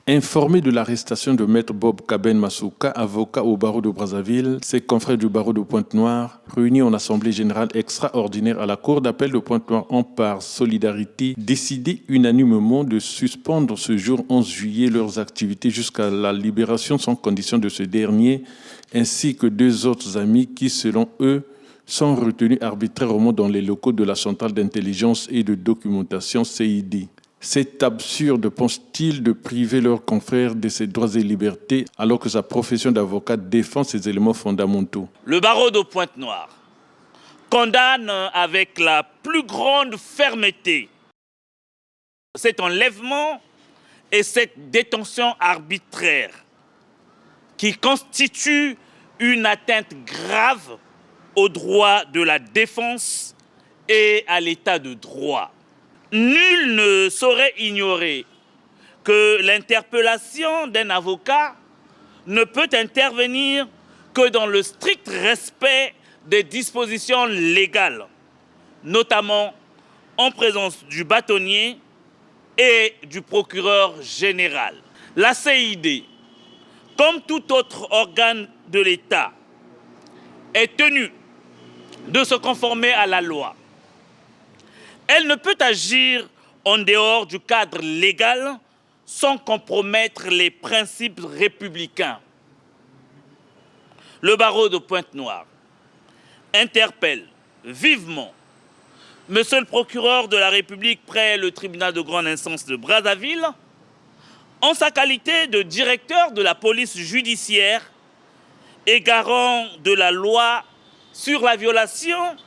Informé de l'arrestation de Maître Bob Kaben Masuka, avocat au barreau de Brazzaville, ses confrères du barreau de Pointe-Noire, réunis en assemblée générale extraordinaire à la cour d'appel de Pointe-Noire, ont par solidarité décidé unanimement de suspendre ce jour 11 juillet leurs activités jusqu'à la libération sans condition de ce dernier, ainsi que deux autres amis qui, selon eux, sont retenus arbitrairement dans les locaux de la centrale d'intelligence et de documentation CID. C'est absurde, pense-t-il, de priver leurs confrères de ses droits et libertés alors que sa profession d'avocat défend ces éléments fondamentaux. Le barreau de Pointe-Noire condamne avec la plus grande fermeté cet enlèvement et cette détention arbitraire qui constitue une atteinte grave aux droits de la défense et à l'état de droit. Nul ne saurait ignorer que l'interpellation d'un avocat ne peut intervenir que dans le strict respect des dispositions légales, notamment en présence du bâtonnier et du procureur général. La CID, comme tout autre organe de l'État, est tenue de se conformer à la loi. Elle ne peut agir en dehors du cadre légal sans compromettre les principes républicains. Le barreau de Pointe-Noire interpelle vivement Monsieur le procureur de la République près le tribunal de grande instance de Brazzaville, en sa qualité de directeur de la police judiciaire et garant de la loi sur la violation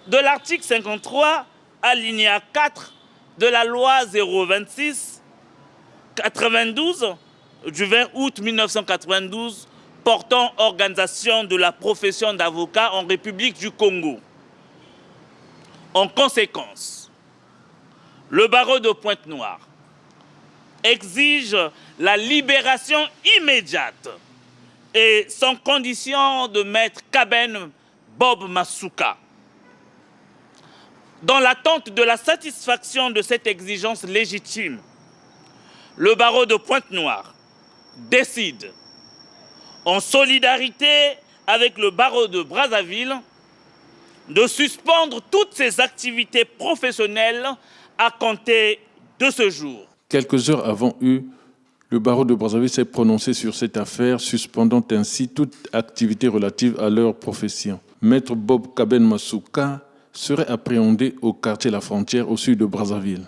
de l'article 53 alinéa 4 de la loi 026-92 du 20 août 1992 portant organisation de la profession d'avocat en République du Congo. En conséquence, le barreau de Pointe-Noire exige la libération immédiate et sans condition de Maître Kaben Bob Masuka. Dans l'attente de la satisfaction de cette exigence légitime, le barreau de Pointe-Noire décide, en solidarité avec le barreau de Brazzaville, de suspendre toutes ses activités professionnelles à compter de ce jour. Quelques heures avant eux, le barreau de Brazzaville s'est prononcé sur cette affaire, suspendant ainsi toute activité relative à leur profession. Maître Bob Kaben Masuka serait appréhendé au quartier La Frontière au sud de Brazzaville.